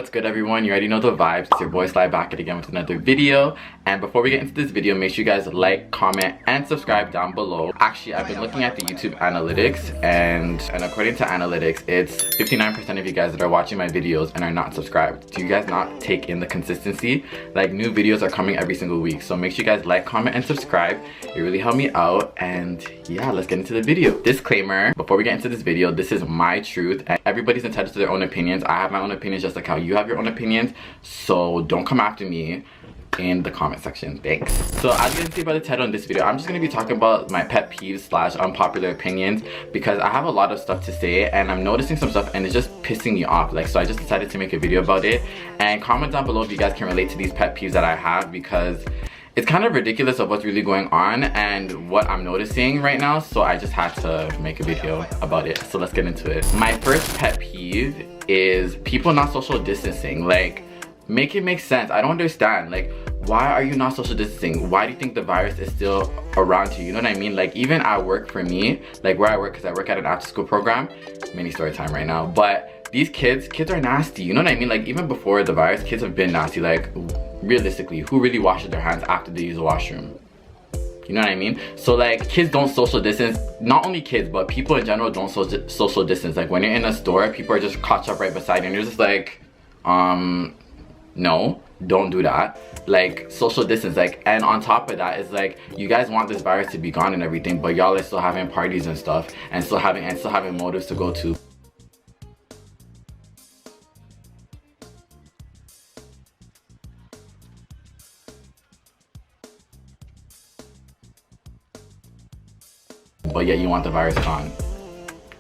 what's good everyone? You already know the vibes. It's your boy Sly back at again with another video. And before we get into this video, make sure you guys like, comment, and subscribe down below. Actually, I've been looking at the YouTube analytics, and according to analytics, it's 59% of you guys that are watching my videos and are not subscribed. Do you guys not take in the consistency? Like, new videos are coming every single week, so make sure you guys like, comment, and subscribe. It really helped me out. And yeah, let's get into the video. Disclaimer, before we get into this video, this is my truth and everybody's entitled to their own opinions. I have my own opinions just like how you have your own opinions, so don't come after me in the comment section. Thanks. So as you can see by the title in this video, I'm just going to be talking about my pet peeves slash unpopular opinions, because I have a lot of stuff to say and I'm noticing some stuff and it's just pissing me off. Like, so I just decided to make a video about it. And comment down below if you guys can relate to these pet peeves that I have, because it's kind of ridiculous of what's really going on and what I'm noticing right now, so I just had to make a video about it. So let's get into it. My first pet peeve is people not social distancing. Like, make it make sense. I don't understand. Like, why are you not social distancing? Why do you think the virus is still around you? You know what I mean? Like, even at work for me, like where I work, because I work at an after school program, mini story time right now, but these kids are nasty. You know what I mean? Like, even before the virus, kids have been nasty. Like, realistically, who really washes their hands after they use the washroom? You know what I mean? So like, kids don't social distance. Not only kids, but people in general don't social distance. Like, when you're in a store, people are just caught up right beside you and you're just like, no, don't do that. Like, social distance. Like, and on top of that is like, you guys want this virus to be gone and everything, but y'all are still having parties and stuff and still having motives to go to. But yet you want the virus gone.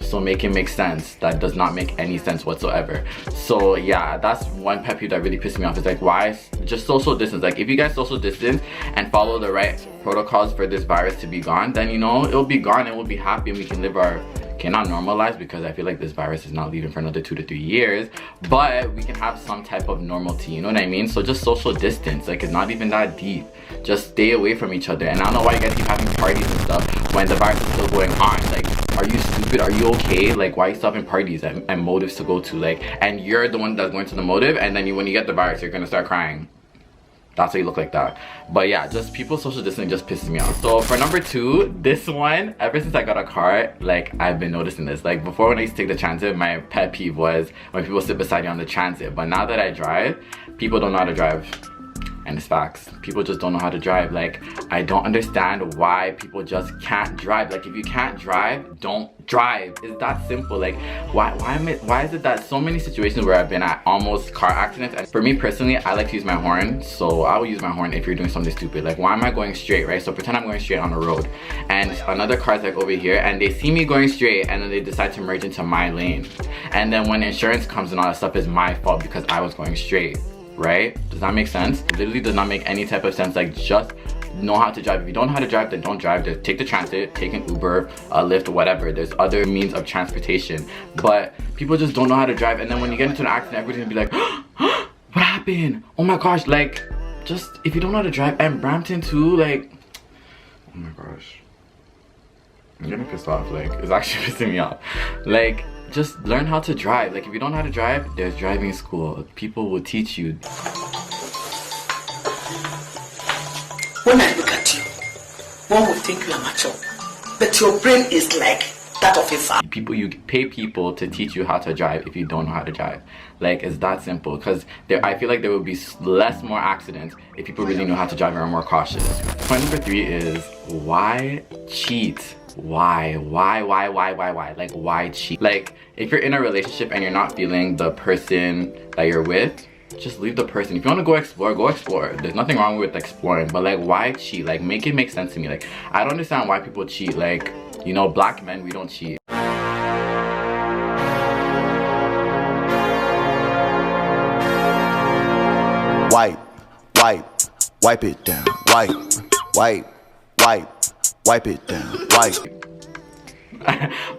So make it make sense. That does not make any sense whatsoever. So yeah, that's one pet peeve that really pissed me off. Is like, why just social distance? Like, if you guys social distance and follow the right protocols for this virus to be gone, then you know it'll be gone and we'll be happy and we can live our, okay, not normalize, because I feel like this virus is not leaving for another 2 to 3 years, but we can have some type of normalcy, you know what I mean? So just social distance. Like, it's not even that deep. Just stay away from each other. And I don't know why you guys keep having parties and stuff when the virus is still going on. Like, are you stupid? Are you okay? Like, why are you still having parties and motives to go to? Like, and you're the one that's going to the motive, and then when you get the virus, you're gonna start crying. That's why you look like that. But yeah, just people social distancing just pisses me off. So for number 2, this one, ever since I got a car, like, I've been noticing this. Like, before, when I used to take the transit, my pet peeve was when people sit beside you on the transit. But now that I drive, people don't know how to drive. And it's facts. People just don't know how to drive. Like, I don't understand why people just can't drive. Like, if you can't drive, don't drive. It's that simple. Like, why is it that so many situations where I've been at almost car accidents, and for me personally, I like to use my horn, so I will use my horn if you're doing something stupid. Like, why am I going straight, right? So pretend I'm going straight on the road and another car's like over here and they see me going straight and then they decide to merge into my lane, and then when insurance comes and all that stuff, is my fault because I was going straight. Right? Does that make sense? It literally does not make any type of sense. Like, just know how to drive. If you don't know how to drive, then don't drive. Just take the transit, take an Uber, a Lyft, whatever. There's other means of transportation. But people just don't know how to drive, and then when you get into an accident, everybody's gonna be like, what happened? Oh my gosh. Like, just, if you don't know how to drive, and Brampton too, like, oh my gosh. I'm getting pissed off. Like, it's actually pissing me off. Like, just learn how to drive. Like, if you don't know how to drive, there's driving school. People will teach you. When I look at you, one would think you are mature, but your brain is like that of a farm. You pay people to teach you how to drive if you don't know how to drive. Like, it's that simple. Because I feel like there would be more accidents if people really knew how to drive and are more cautious. Point number 3 is, why cheat? Why? Like, why cheat? Like, if you're in a relationship and you're not feeling the person that you're with, just leave the person. If you want to go explore. There's nothing wrong with exploring, but like, why cheat? Like, make it make sense to me. Like, I don't understand why people cheat. Like, you know, black men, we don't cheat. Wipe it down. Wipe it down.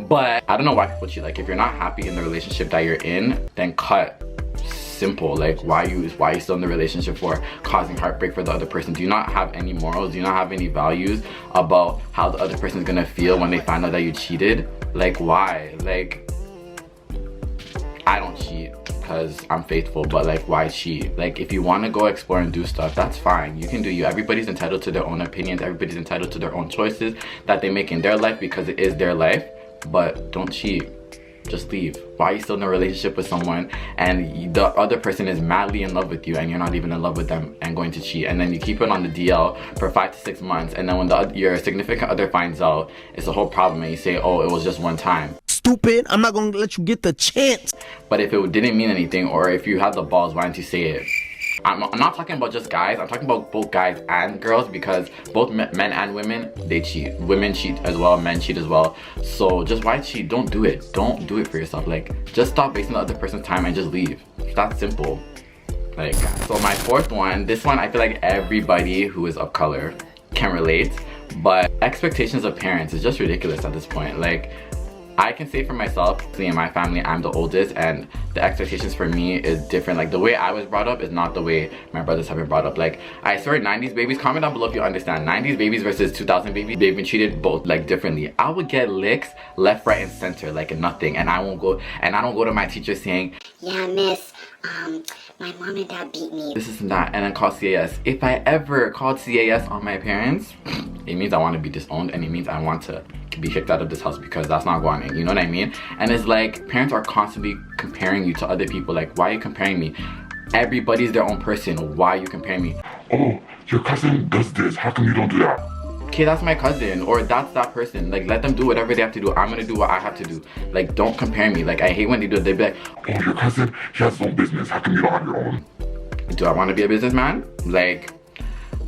But I don't know why people cheat. Like, if you're not happy in the relationship that you're in, then cut. Simple. Like, why you still in the relationship for? Causing heartbreak for the other person? Do you not have any morals? Do you not have any values about how the other person is gonna feel when they find out that you cheated? Like, why? Like, I don't cheat because I'm faithful, but like, why cheat? Like, if you want to go explore and do stuff, that's fine. You can do you. Everybody's entitled to their own opinions. Everybody's entitled to their own choices that they make in their life because it is their life. But don't cheat. Just leave. Why are you still in a relationship with someone and the other person is madly in love with you and you're not even in love with them and going to cheat, and then you keep it on the DL for 5 to 6 months, and then when your significant other finds out, it's a whole problem, and you say, oh, it was just one time. Stupid, I'm not gonna let you get the chance. But if it didn't mean anything, or if you had the balls, why didn't you say it? I'm not talking about just guys, I'm talking about both guys and girls, because both men and women, they cheat. Women cheat as well, men cheat as well. So just why cheat? Don't do it. Don't do it for yourself. Like, just stop wasting the other person's time and just leave. That's simple. Like, so my fourth one, this one I feel like everybody who is of color can relate, but expectations of parents is just ridiculous at this point. Like, I can say for myself, in my family, I'm the oldest, and the expectations for me is different. Like, the way I was brought up is not the way my brothers have been brought up. Like, I swear, 90s babies, comment down below if you understand. 90s babies versus 2000 babies, they've been treated both like differently. I would get licks left, right, and center like nothing, and I don't go to my teacher saying, yeah, miss, my mom and dad beat me. this is not, and then call CAS. If I ever called CAS on my parents, it means I want to be disowned, and it means I want to be kicked out of this house, because that's not going in, you know what I mean? And it's like, parents are constantly comparing you to other people. Like, why are you comparing me? Everybody's their own person. Why are you comparing me? Oh, your cousin does this, how come you don't do that? Okay, that's my cousin, or that's that person. Like, let them do whatever they have to do. I'm gonna do what I have to do. Like, don't compare me. Like, I hate when they do it. They be like, Oh, your cousin, he has his own business, how come you don't have your own? do I want to be a businessman? Like,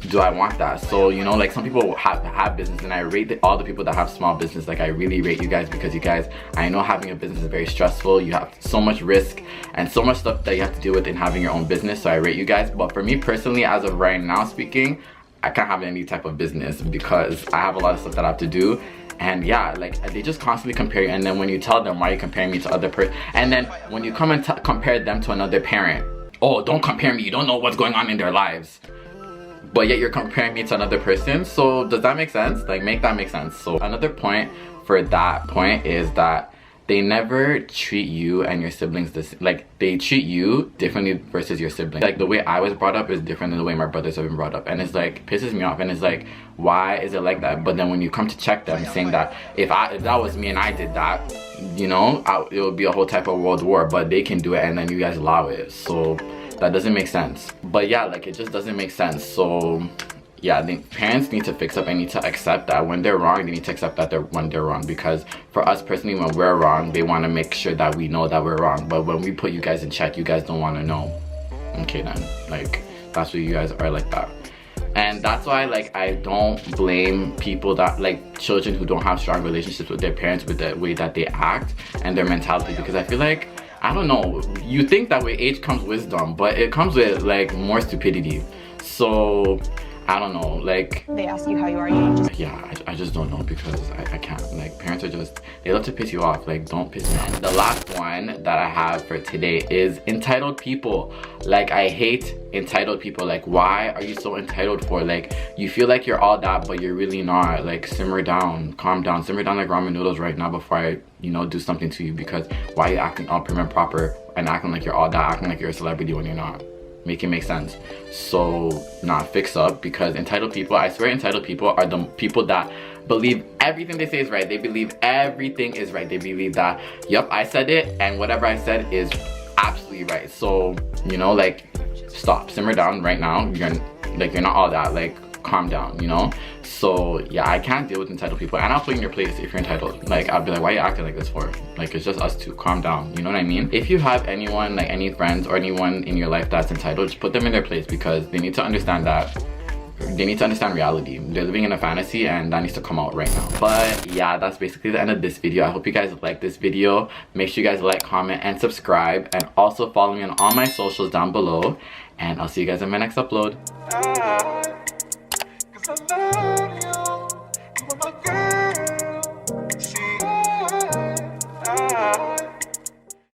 do I want that? So, you know, like, some people have business, and I rate all the people that have small business. Like, I really rate you guys, because you guys, I know having a business is very stressful. You have so much risk and so much stuff that you have to deal with in having your own business. So I rate you guys. But for me personally, as of right now speaking, I can't have any type of business because I have a lot of stuff that I have to do. And yeah, like, they just constantly compare you. And then when you tell them, why are you comparing me to other person? And then when you come and compare them to another parent, oh, don't compare me, you don't know what's going on in their lives. But yet you're comparing me to another person. So does that make sense? Like, make that make sense. So another point for that point is that they never treat you and your siblings the same. Like, they treat you differently versus your siblings. Like, the way I was brought up is different than the way my brothers have been brought up, and it's like, pisses me off. And it's like, why is it like that? But then when you come to check them, saying that if that was me and I did that, you know, it would be a whole type of world war. But they can do it, and then you guys allow it. So that doesn't make sense. But yeah, like, it just doesn't make sense. So yeah, I think parents need to fix up and need to accept that when they're wrong, they need to accept that when they're wrong. Because for us personally, when we're wrong, they want to make sure that we know that we're wrong. But when we put you guys in check, you guys don't want to know. Okay then, like, that's what you guys are like that. And that's why, like, I don't blame people that, like, children who don't have strong relationships with their parents, with the way that they act and their mentality. Because I feel like, I don't know, you think that with age comes wisdom, but it comes with, like, more stupidity. So I don't know, like, they ask you how you are, you just, yeah, I just don't know, because I can't. Like, parents are just, they love to piss you off. Like, don't piss me off. The last one that I have for today is entitled people. Like, I hate entitled people. Like, why are you so entitled for? Like, you feel like you're all that, but you're really not. Like, simmer down, calm down, simmer down like ramen noodles right now before I, you know, do something to you. Because why are you acting all prim and proper and acting like you're all that, acting like you're a celebrity when you're not? Make it make sense. So fix up, because entitled people, I swear, entitled people are the people that believe everything they say is right. They believe everything is right. They believe that, yep, I said it, and whatever I said is absolutely right. So, you know, like, stop, simmer down right now. You're not all that. Like, calm down, you know? So yeah, I can't deal with entitled people, and I'll put you in your place if you're entitled. Like, I'll be like, why are you acting like this for? Like, it's just us two, calm down, you know what I mean? If you have anyone, like any friends or anyone in your life that's entitled, just put them in their place, because they need to understand that, they need to understand reality. They're living in a fantasy, and that needs to come out right now. But yeah, that's basically the end of this video. I hope you guys like this video. Make sure you guys like, comment, and subscribe, and also follow me on all my socials down below, and I'll see you guys in my next upload. 'Cause I love